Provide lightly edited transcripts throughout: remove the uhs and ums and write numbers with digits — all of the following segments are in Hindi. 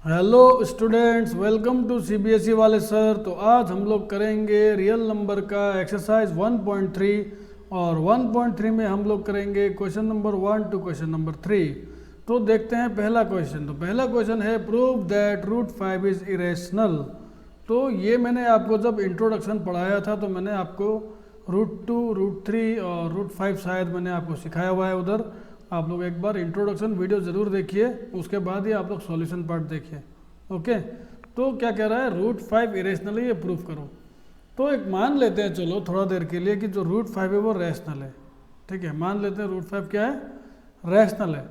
Hello students, welcome to CBSE वाले सर। तो आज हम लोग करेंगे रियल नंबर का एक्सरसाइज 1.3 और 1.3 में हम लोग करेंगे question number 1 to question number 3। तो देखते हैं पहला क्वेश्चन। तो पहला क्वेश्चन है prove that root 5 is irrational. तो ये मैंने आपको जब इंट्रोडक्शन पढ़ाया था तो मैंने आपको रूट 2, रूट 3 और रूट 5 शायद मैंने आपको सिखाया हुआ है उधर। आप लोग एक बार इंट्रोडक्शन वीडियो ज़रूर देखिए, उसके बाद ही आप लोग सॉल्यूशन पार्ट देखिए। ओके, तो क्या कह रहा है, रूट 5 इरेशनल है, ये प्रूफ करो। तो एक मान लेते हैं चलो थोड़ा देर के लिए कि जो रूट 5 है वो रैशनल है। ठीक है, मान लेते हैं रूट 5 क्या है, रैशनल है।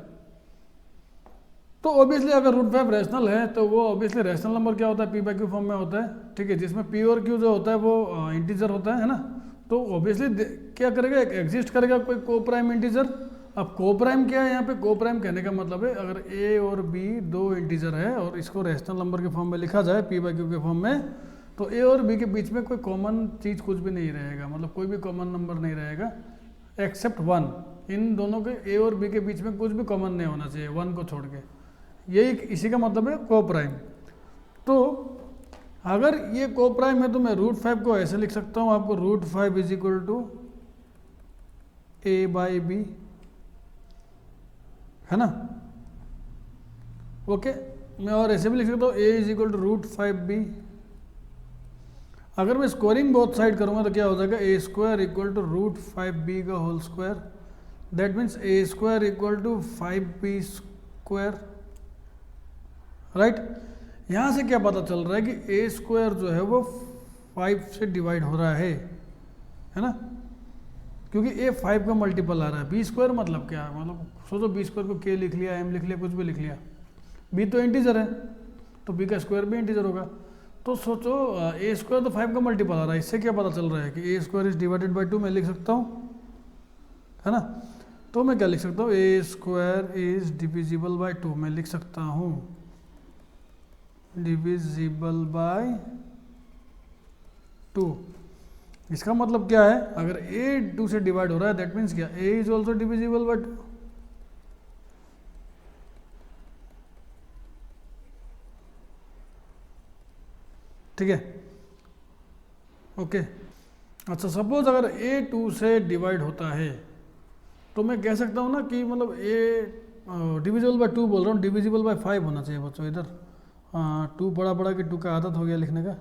तो ऑब्वियसली अगर रूट 5 रैशनल है तो वो ऑब्वियसली रैशनल नंबर क्या होता है, पी बाई क्यू फॉर्म में होता है। ठीक है, जिसमें पी और क्यू जो होता है वो इंटीजर होता है ना। तो ऑब्वियसली क्या करेगा, एग्जिस्ट करेगा कोई को प्राइम इंटीजर। अब को प्राइम क्या है, यहाँ पे को प्राइम कहने का मतलब है अगर ए और बी दो इंटीजर है और इसको रैशनल नंबर के फॉर्म में लिखा जाए पी बाई क्यू के फॉर्म में, तो ए और बी के बीच में कोई कॉमन चीज़ कुछ भी नहीं रहेगा, मतलब कोई भी कॉमन नंबर नहीं रहेगा एक्सेप्ट 1। इन दोनों के ए और बी के बीच में कुछ भी कॉमन नहीं होना चाहिए 1 को छोड़ के। यही इसी का मतलब है को प्राइम। तो अगर ये को प्राइम है तो मैं रूट 5 को ऐसे लिख सकता हूँ आपको, root 5 is equal to a by b, है ना। ओके, मैं और ऐसे भी लिख सकता हूँ a is equal to root 5b। अगर मैं स्क्वायरिंग बोथ साइड करूँगा तो क्या हो जाएगा, a square equal to root 5b का whole square. That means a square equal to 5b square, right. यहाँ से क्या पता चल रहा है कि ए स्क्वायर जो है वो 5 से डिवाइड हो रहा है ना, क्योंकि ए 5 का मल्टीपल आ रहा है। बी स्क्वायर मतलब क्या है, मतलब सोचो बी स्क्वायर को के लिख लिया, एम लिख लिया, कुछ भी लिख लिया, बी तो इंटीजर है तो बी का स्क्वायर भी इंटीजर होगा। तो सोचो ए स्क्वायर तो 5 का मल्टीपल आ रहा है, इससे क्या पता चल रहा है कि ए स्क्वायर इज डिवाइडेड बाई 2 मैं लिख सकता हूँ, है ना। तो मैं क्या लिख सकता हूँ, ए स्क्वायर इज डिविजिबल बाई 2 मैं लिख सकता हूँ, डिविजिबल बाई 2। इसका मतलब क्या है, अगर a 2 से डिवाइड हो रहा है दैट मीन्स क्या, a is also divisible bye 2। ठीक है, ओके। अच्छा, सपोज अगर a 2 से डिवाइड होता है तो मैं कह सकता हूँ ना कि मतलब a डिविजिबल बाय 2 बोल रहा हूँ, डिविजिबल बाय 5 होना चाहिए बच्चों। इधर 2 पढ़ा पढ़ा कि 2 का आदत हो गया लिखने का,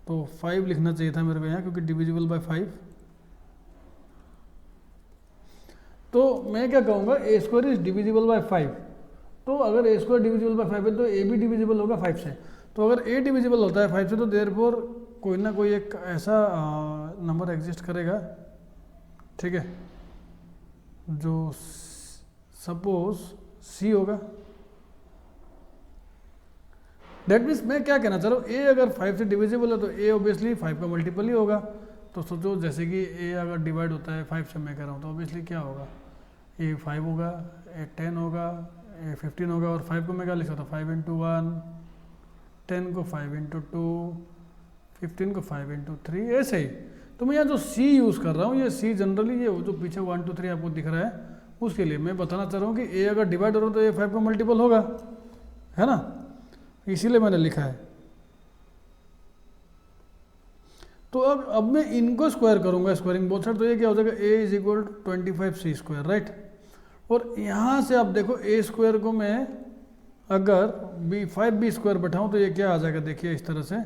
तो 5 लिखना चाहिए था मेरे को यहाँ, क्योंकि डिविजिबल बाय 5। तो मैं क्या कहूँगा, ए स्क्वायर इज डिविजिबल बाय 5। तो अगर ए स्क्वायर डिविजिबल बाय 5 है तो ए भी डिविजिबल होगा 5 से। तो अगर ए डिविजिबल होता है 5 से तो देयरफॉर कोई ना कोई एक ऐसा नंबर एग्जिस्ट करेगा, ठीक है, जो सपोज सी होगा। दैट मीन्स मैं क्या कहना चाह रहा हूँ, ए अगर 5 से डिविजिबल है तो ए ऑब्वियसली 5 का मल्टीपल ही होगा। तो सोचो जैसे कि ए अगर डिवाइड होता है 5 से मैं कह रहा हूँ, तो ऑब्वियसली क्या होगा, ए 5 होगा, ए 10 होगा, ए 15 होगा। और 5 को मैं क्या लिख सकता हूँ, 5 इंटू 1, 10 को 5 इंटू 2, 15 को 5 इंटू 3, ऐसे ही। तो मैं यहाँ जो सी यूज़ कर रहा हूँ, ये सी जनरली ये जो पीछे 1 2 3 आपको दिख रहा है उसके लिए मैं बताना चाह रहा हूँ कि ए अगर डिवाइड हो रहा है तो ए 5 का मल्टीपल होगा, है ना, इसीलिए मैंने लिखा है। तो अब मैं इनको स्क्वायर करूंगा, स्क्वायरिंग बोथ साइड, तो ये क्या हो जाएगा, a is equal to 25 c square, right. और यहाँ से आप देखो ए स्क्वायर को मैं अगर 5b स्क्वायर बैठाऊँ तो ये क्या आ जाएगा, देखिए इस तरह से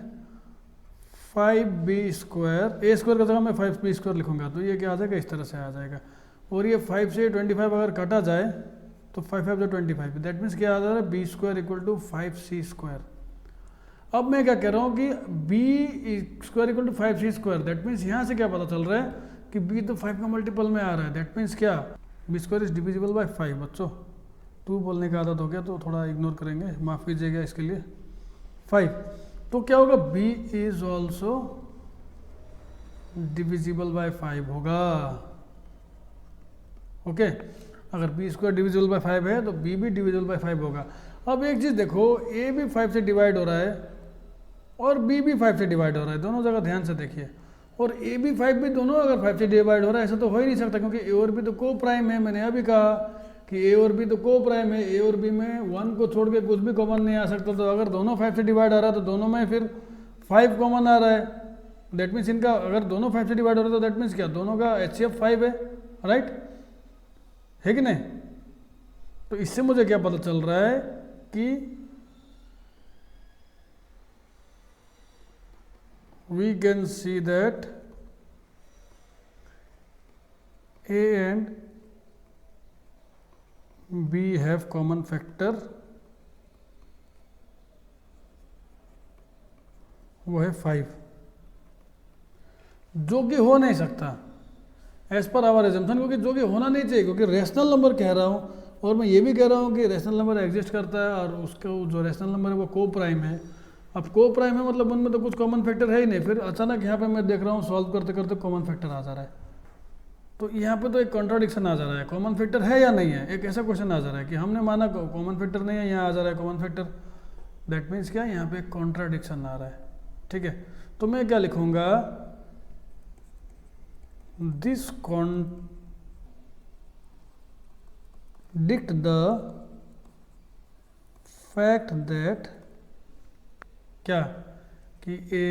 5b स्क्वायर, ए स्क्वायर का जगह मैं 5b स्क्वायर लिखूंगा तो ये क्या आ जाएगा, इस तरह से आ जाएगा। और ये 5 से 25 अगर काटा जाए तो 5 5 25, दैट मीन्स क्या आ जा रहा है, b square equal to 5c square. अब मैं क्या कह रहा हूँ कि b square equal to 5c square, that means यहाँ से क्या पता चल रहा है कि बी तो 5 का मल्टीपल में आ रहा है। दैट मीन्स क्या, b square is divisible by 5। बच्चों 2 बोलने का आदत हो गया तो थोड़ा इग्नोर करेंगे, माफ़ कीजिएगा इसके लिए। 5 तो क्या होगा, b is also divisible by 5 होगा। ओके, अगर बी स्क्वायर डिविजिबल बाय 5 है तो बी भी डिविजिबल बाय 5 होगा। अब एक चीज़ देखो, ए भी 5 से डिवाइड हो रहा है और बी भी 5 से डिवाइड हो रहा है, दोनों जगह ध्यान से देखिए। और ए भी 5 भी दोनों अगर 5 से डिवाइड हो रहा है, ऐसा तो हो ही नहीं सकता क्योंकि ए और बी तो को प्राइम है, मैंने अभी कहा कि ए और बी तो को प्राइम है, ए और बी में 1 को छोड़ के कुछ भी कॉमन नहीं आ सकता, तो अगर दोनों 5 से डिवाइड आ रहा है तो दोनों में फिर 5 कॉमन आ रहा है। दैट मीन्स इनका अगर दोनों 5 से डिवाइड हो रहा है तो दैट मीन्स क्या, दोनों का HCF 5 है, राइट है कि नहीं। तो इससे मुझे क्या पता चल रहा है कि we can see that A and B have common factor, वो है 5, जो कि हो नहीं सकता एज पर आवर एजम्पशन, क्योंकि जो कि होना नहीं चाहिए, क्योंकि रेशनल नंबर कह रहा हूँ और मैं ये भी कह रहा हूँ कि रेशनल नंबर एग्जिस्ट करता है और उसका जो रेशनल नंबर है वो को प्राइम है। अब को प्राइम है मतलब उनमें तो कुछ कॉमन फैक्टर है ही नहीं, फिर अचानक यहाँ पे मैं देख रहा हूँ सॉल्व करते करते कॉमन फैक्टर आ जा रहा है, तो यहाँ पे तो एक कॉन्ट्राडिक्शन आ जा रहा है। कॉमन फैक्टर है या नहीं है, एक ऐसा क्वेश्चन आ जा रहा है कि हमने माना कॉमन फैक्टर नहीं है, यहाँ आ जा रहा है कॉमन फैक्टर, दैट मीन्स क्या, यहाँ पे एक कॉन्ट्राडिक्शन आ रहा है। ठीक है, तो मैं क्या लिखूंगा, this contradict the fact that क्या, कि ए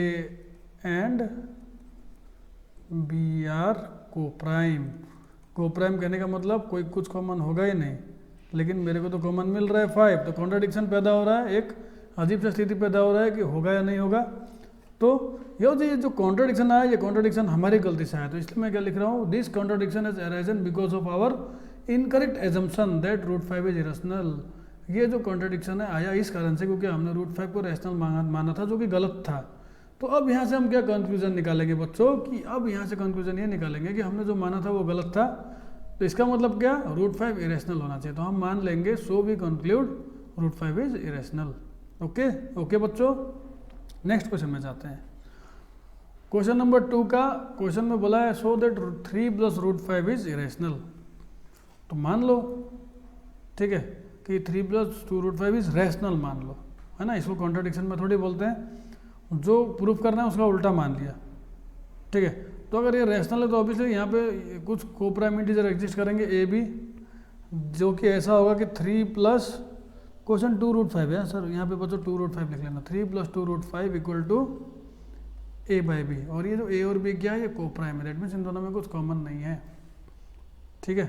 एंड बी आर को प्राइम। को प्राइम कहने का मतलब कोई कुछ कॉमन होगा ही नहीं, लेकिन मेरे को तो कॉमन मिल रहा है 5, तो कॉन्ट्राडिक्शन पैदा हो रहा है, एक अजीब सा स्थिति पैदा हो रहा है कि होगा या नहीं होगा। तो ये जो कॉन्ट्राडिक्शन आया, ये कॉन्ट्राडिक्शन हमारी गलती से आया, तो इसलिए मैं क्या लिख रहा हूँ, this contradiction is arisen because of our incorrect assumption that root 5 is irrational. ये जो कॉन्ट्राडिक्शन है आया इस कारण से क्योंकि हमने रूट 5 को रैशनल माना था, जो कि गलत था। तो अब यहाँ से हम क्या कंक्लूजन निकालेंगे बच्चों, कि अब यहाँ से कंक्लूजन ये निकालेंगे कि हमने जो माना था वो गलत था, तो इसका मतलब क्या, रूट 5 इरेशनल होना चाहिए। तो हम मान लेंगे so we conclude root 5 is irrational. Okay okay बच्चों, नेक्स्ट क्वेश्चन में जाते हैं। क्वेश्चन नंबर 2 का क्वेश्चन में बोला है show that 3 plus root 5 is irrational. तो मान लो, ठीक है, कि 3 प्लस 2 रूट 5 इज रैशनल मान लो, है ना। इसको कॉन्ट्राडिक्शन में थोड़ी बोलते हैं, जो प्रूफ करना है उसका उल्टा मान लिया। ठीक है, तो अगर ये रैशनल है तो ऑब्वियसली यहाँ पे कुछ को प्राइम इंटीजर एग्जिस्ट करेंगे ए बी, जो कि ऐसा होगा कि 3 प्लस क्वेश्चन 2 रूट 5 है सर, यहाँ पे बच्चों 2 रूट 5 लिख लेना, 3 plus 2 root 5 equal to a by b. और ये जो ए और बी क्या है, ये को प्राइम है, दैट मीन्स इन दोनों में कुछ कॉमन नहीं है। ठीक है,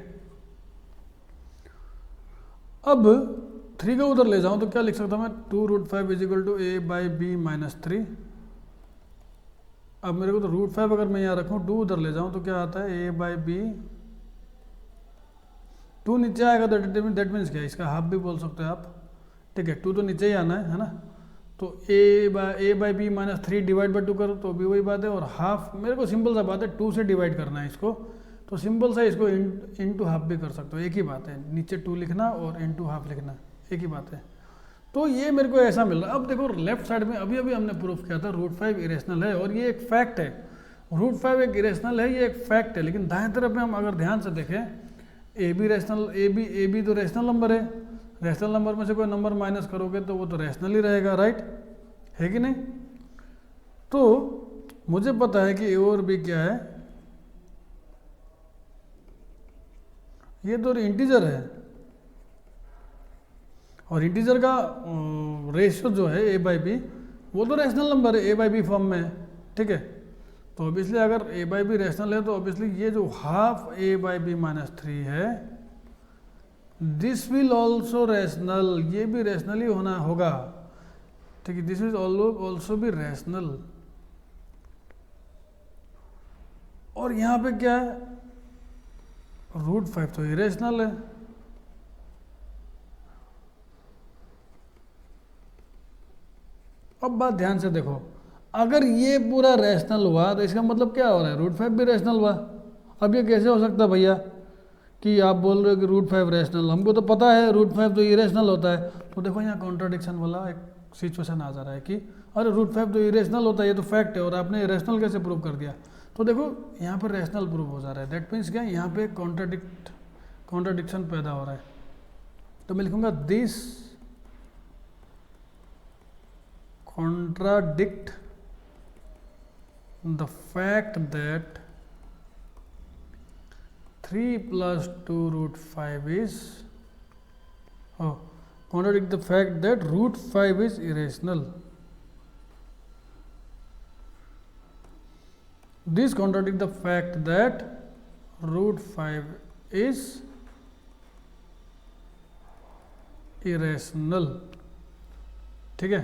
अब 3 को उधर ले जाऊं तो क्या लिख सकता हूं मैं, 2 root 5 is equal to a by B minus 3। अब मेरे को तो रूट 5 अगर मैं यहाँ रखूं, 2 उधर ले जाऊं तो क्या आता है, ए बाई बी, 2 नीचे आएगा, दैट मीन्स क्या, इसका हाफ भी बोल सकते हैं आप। ठीक है, 2 तो नीचे ही आना है ना, तो a by B minus 3 divide by 2 करो तो भी वही बात है, और हाफ मेरे को सिंपल सा बात है 2 से डिवाइड करना है इसको, तो सिंपल सा इसको इनटू हाफ भी कर सकते हो, एक ही बात है, नीचे 2 लिखना और इनटू हाफ लिखना, एक ही बात है। तो ये मेरे को ऐसा मिल रहा है। अब देखो लेफ्ट साइड में अभी अभी हमने प्रूफ किया था रूट 5 इरेशनल है, और ये एक फैक्ट है, रूट 5 एक इरेशनल है, ये एक फैक्ट है। लेकिन दाएं तरफ में हम अगर ध्यान से देखें, A B rational, A B तो रैशनल नंबर है, रैशनल नंबर में से कोई नंबर माइनस करोगे तो वो तो रैशनल ही रहेगा, राइट है कि नहीं। तो मुझे पता है कि ए और बी क्या है, ये तो इंटीजर है, और इंटीजर का रेशियो जो है ए बाई बी वो तो रैशनल नंबर है, ए बाई बी फॉर्म में है। ठीक है, तो ऑब्वियसली अगर ए बाई बी रैशनल है तो ऑब्वियसली ये जो half A by B minus 3 है, दिस विल ऑल्सो रैशनल, ये भी रैशनल ही होना होगा। ठीक है, दिस विल ऑल्सो भी रैशनल। और यहाँ पे क्या है, रूट 5 तो इरेशनल है। अब बात ध्यान से देखो, अगर ये पूरा रैशनल हुआ तो इसका मतलब क्या हो रहा है, रूट 5 भी रैशनल हुआ। अब ये कैसे हो सकता है भैया कि आप बोल रहे हो कि रूट 5 रैशनल, हमको तो पता है रूट 5 तो इरेशनल होता है। तो देखो यहाँ कॉन्ट्राडिक्शन वाला एक सिचुएशन आ जा रहा है कि अरे रूट 5 तो इरेशनल होता है, ये तो फैक्ट है, और आपने रैशनल कैसे प्रूव कर दिया। तो देखो यहाँ पर रैशनल प्रूव हो जा रहा है, दैट मीन्स क्या, यहाँ पे कॉन्ट्राडिक्शन पैदा हो रहा है। तो मैं लिखूंगा this contradict the fact that 3 plus 2 root 5 is contradict the fact that root 5 is irrational. This contradict the fact that root 5 is irrational. ठीक है,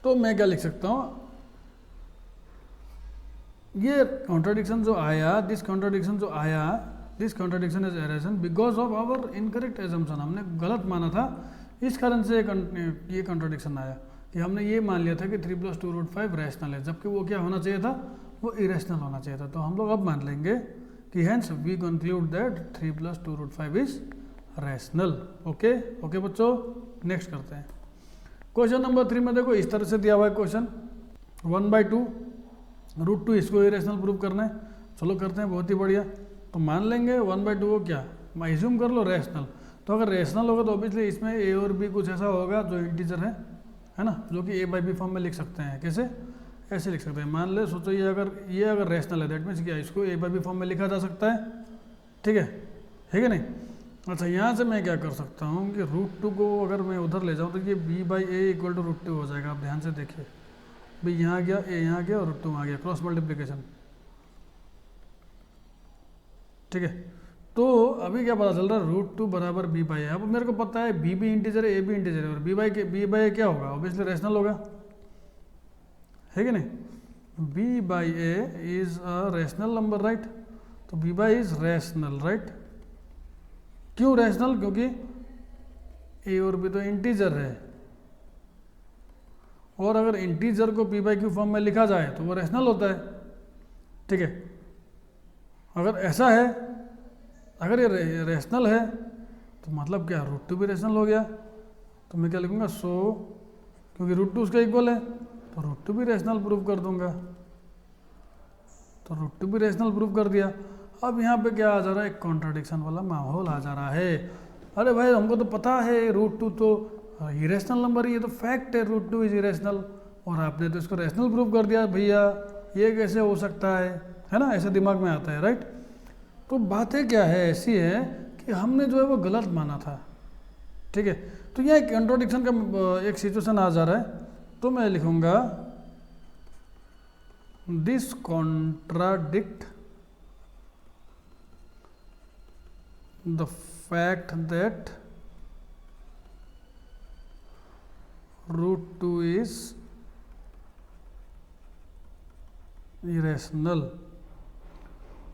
तो मैं क्या लिख सकता हूँ, ये कॉन्ट्राडिक्शन जो आया, दिस कॉन्ट्राडिक्शन जो आया, this contradiction is irrational because of our incorrect assumption, हमने गलत माना था, इस कारण से ये कॉन्ट्राडिक्शन आया कि हमने ये मान लिया था कि 3 + 2 √5 रैशनल है, जबकि वो क्या होना चाहिए था, वो इरेशनल होना चाहिए था। तो हम लोग अब मान लेंगे कि hence we conclude that 3 + 2 √5 is rational. Okay okay बच्चों, नेक्स्ट करते हैं। क्वेश्चन नंबर 3 में देखो इस तरह से दिया हुआ है क्वेश्चन, 1/2 √2 इसको इरेशनल प्रूव करना है। चलो करते हैं, बहुत ही बढ़िया। तो मान लेंगे 1/2 को क्या एज्यूम कर लो रैशनल, तो अगर रैशनल होगा तो ऑब्वियसली इसमें ए और बी कुछ ऐसा होगा जो इंटीजर है ना, जो कि a/b फॉर्म में लिख सकते हैं। कैसे, ऐसे लिख सकते हैं। मान ले, सोचो ये अगर रैशनल है, दैट मीन्स क्या, इसको a/b फॉर्म में लिखा जा सकता है। ठीक है कि नहीं। अच्छा, यहाँ से मैं क्या कर सकता हूँ कि √2 को अगर मैं उधर ले जाऊँ तो ये b/a = √2 हो जाएगा। आप ध्यान से देखिए, भाई यहाँ गया, a यहाँ गया और √2 वहाँ गया, क्रॉस मल्टीप्लिकेशन। ठीक है, तो अभी क्या पता चल रहा है, √2 = b/a। अब मेरे को पता है b भी इंटीजर है, a भी इंटीजर है, और b/a क्या होगा, ऑब्वियसली रैशनल होगा, है कि नहीं। b/a is a rational number, right. तो b/a इज रैशनल, राइट। क्यों रैशनल, क्योंकि a और b तो इंटीजर है, और अगर इंटीजर को p/q फॉर्म में लिखा जाए तो वो रैशनल होता है। ठीक है, अगर ऐसा है, अगर ये रैशनल है तो मतलब क्या, √2 भी रैशनल हो गया। तो मैं क्या लिखूंगा, सो क्योंकि √2 उसका इक्वल है तो √2 भी रैशनल प्रूव कर दूंगा। तो √2 भी रैशनल प्रूव कर दिया। अब यहाँ पे क्या आ जा रहा है, एक कॉन्ट्राडिक्शन वाला माहौल आ जा रहा है। अरे भाई, हमको तो पता है √2 तो इरेशनल नंबर ही है, तो फैक्ट है √2 इज इरेशनल, और आपने तो इसको रैशनल प्रूव कर दिया। भैया ये कैसे हो सकता है ना, ऐसे दिमाग में आता है, राइट। तो बातें क्या है, ऐसी है कि हमने जो है वो गलत माना था। ठीक है, तो यह एक कॉन्ट्राडिक्शन का एक सिचुएशन आ जा रहा है। तो मैं लिखूंगा this contradict the fact that √2 is irrational.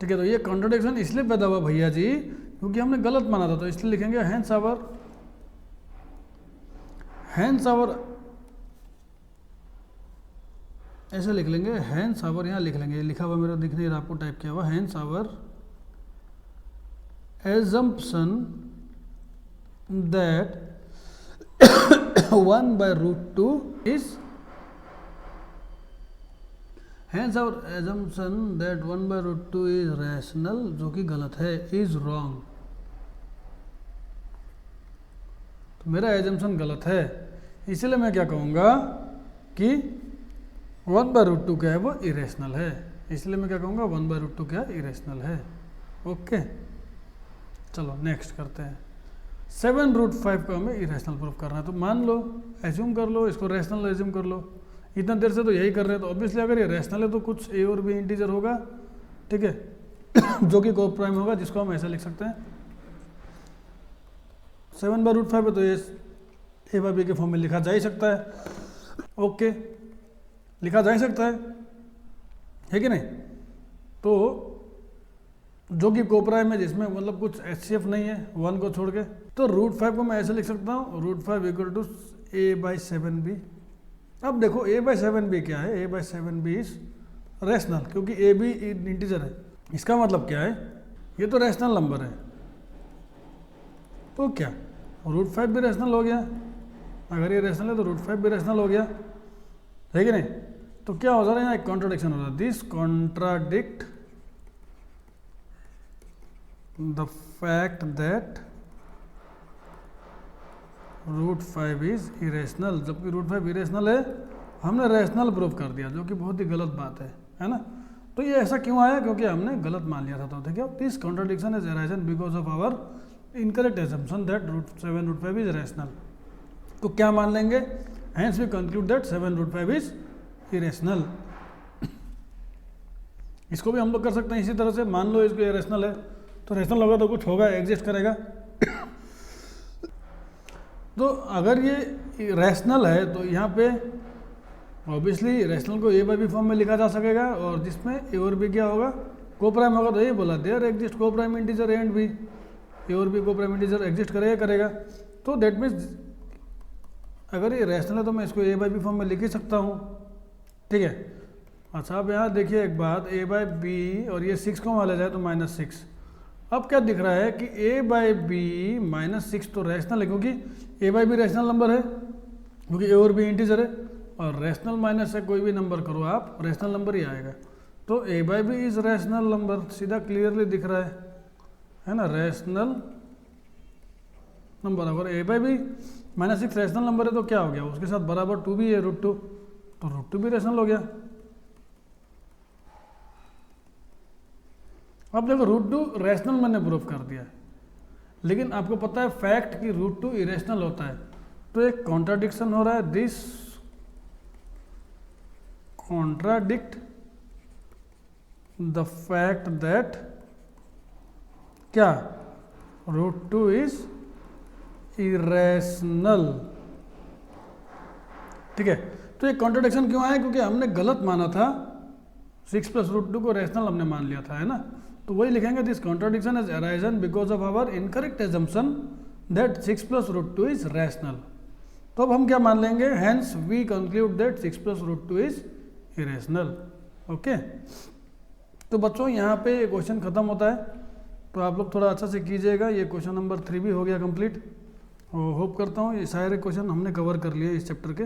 ठीक है, तो ये कॉन्ट्राडिक्शन इसलिए पैदा हुआ भैया जी क्योंकि हमने गलत माना था, तो इसलिए लिखेंगे हेंस आवर ऐसे लिख लेंगे, हेंस आवर, यहाँ लिख लेंगे, लिखा हुआ मेरा दिख नहीं रहा आपको, टाइप किया हुआ, hence our assumption that 1/√2 is, hence our assumption that 1/√2 is rational, जो कि गलत है, is wrong। तो मेरा एजम्पशन गलत है, इसलिए मैं क्या कहूँगा कि 1/√2 क्या है, वो इरेशनल है। इसलिए मैं क्या कहूँगा, 1/√2 क्या इरेशनल है। ओके, चलो नेक्स्ट करते हैं। 7√5 को हमें इरेशनल प्रूफ करना है। तो मान लो, एज्यूम कर लो, इसको रैशनल एज्यूम कर लो। इतना देर से तो यही कर रहे हैं, तो ऑब्वियसली अगर ये रैशनल है तो कुछ a और b इंटीजर होगा। ठीक है जो कि को प्राइम होगा, जिसको हम ऐसा लिख सकते हैं 7/√5 है, तो ये a/b के फॉर्म में लिखा जा ही सकता है। ओके, लिखा जा ही सकता है कि नहीं। तो जो कि कोप्राइम है, जिसमें मतलब कुछ HCF नहीं है 1 को छोड़ के, तो √5 को मैं ऐसे लिख सकता हूँ, √5 = a/7b। अब देखो a/7b क्या है, a/7b इज रैशनल, क्योंकि a भी इंटीजर है। इसका मतलब क्या है, ये तो रैशनल नंबर है, तो क्या √5 भी रैशनल हो गया। अगर ये रैशनल है तो √5 भी रैशनल हो गया, है कि नहीं। तो क्या हो जा रहा है, यहाँ एक कॉन्ट्राडिक्शन हो रहा है। This contradict the fact that √5 is irrational, जबकि √5 इरेशनल है, हमने रैशनल प्रूफ कर दिया, जो कि बहुत ही गलत बात है ना। तो ये ऐसा क्यों आया, क्योंकि हमने गलत मान लिया था। तो देखिए this contradiction is arisen because of our incorrect assumption that √7 is rational. तो क्या मान लेंगे, hence we conclude that 7√5 is irrational. इसको भी हम लोग कर सकते हैं इसी तरह से, मान लो इसको इरेशनल है तो रैशनल होगा तो कुछ होगा, एग्जिस्ट करेगा। तो अगर ये रैशनल है तो यहाँ पे ऑब्वियसली रैशनल को ए बाई बी फॉर्म में लिखा जा सकेगा, और जिसमें ए और बी क्या होगा, को प्राइम होगा। तो ये बोला there exist coprime integer a and b, a और बी को प्राइम इंटीजर एग्जिस्ट करेगा। तो दैट मीन्स अगर ये रैशनल है तो मैं इसको ए बाई बी फॉर्म में लिख ही सकता हूँ, ठीक है। अच्छा अब यहाँ देखिए एक बात, ए बाई बी और ये 6 को वहाँ ले जाए तो -6। अब क्या दिख रहा है कि ए बाई बी -6 तो रैशनल है, क्योंकि ए बाई बी रैशनल नंबर है, क्योंकि ए और बी इंटीजर है, और रैशनल माइनस से कोई भी नंबर करो आप रैशनल नंबर ही आएगा। तो a by b is rational number, सीधा क्लियरली दिख रहा है ना, रैशनल नंबर। अगर a by b -6 rational number है तो क्या हो गया, उसके साथ बराबर 2 भी है √2, तो √2 भी रैशनल हो गया। अब देखो √2 रैशनल मैंने प्रूफ कर दिया, लेकिन आपको पता है फैक्ट कि √2 इरेशनल होता है, तो एक कॉन्ट्राडिक्शन हो रहा है। This contradict the fact that क्या √2 इज इरेशनल, ठीक है। तो ये कॉन्ट्राडिक्शन क्यों आया, क्योंकि हमने गलत माना था, 6 + √2 को रैशनल हमने मान लिया था, है ना। तो वही लिखेंगे this contradiction is arisen because of our incorrect assumption that 6 + √2 is rational. तो अब हम क्या मान लेंगे, hence we conclude that 6 + √2 is irrational. Okay, तो बच्चों यहाँ पे क्वेश्चन खत्म होता है, तो आप लोग थोड़ा अच्छा से कीजिएगा। ये क्वेश्चन नंबर 3 भी हो गया कंप्लीट, और होप करता हूँ ये सारे क्वेश्चन हमने कवर कर लिए इस चैप्टर के,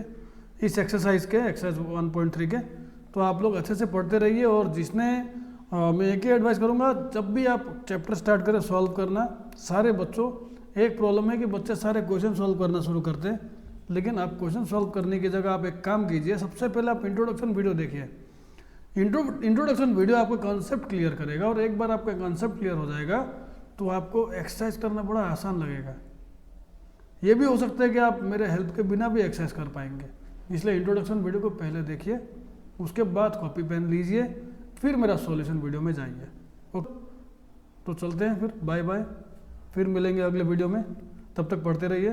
इस एक्सरसाइज के, एक्सरसाइज 1.3 के। तो आप लोग अच्छे से पढ़ते रहिए, और जिसने मैं एक ही एडवाइस करूँगा, जब भी आप चैप्टर स्टार्ट करें सॉल्व करना, सारे बच्चों, एक प्रॉब्लम है कि बच्चे सारे क्वेश्चन सॉल्व करना शुरू करते हैं, लेकिन आप क्वेश्चन सॉल्व करने की जगह आप एक काम कीजिए, सबसे पहले आप इंट्रोडक्शन वीडियो देखिए। इंट्रोडक्शन वीडियो आपका कॉन्सेप्ट क्लियर करेगा, और एक बार आपका कॉन्सेप्ट क्लियर हो जाएगा तो आपको एक्सरसाइज करना बड़ा आसान लगेगा। ये भी हो सकता है कि आप मेरे हेल्प के बिना भी एक्सरसाइज कर पाएंगे, इसलिए इंट्रोडक्शन वीडियो को पहले देखिए, उसके बाद कॉपी पेन लीजिए, फिर मेरा सॉल्यूशन वीडियो में जाइए। ओके, तो चलते हैं फिर, बाय बाय, फिर मिलेंगे अगले वीडियो में, तब तक पढ़ते रहिए।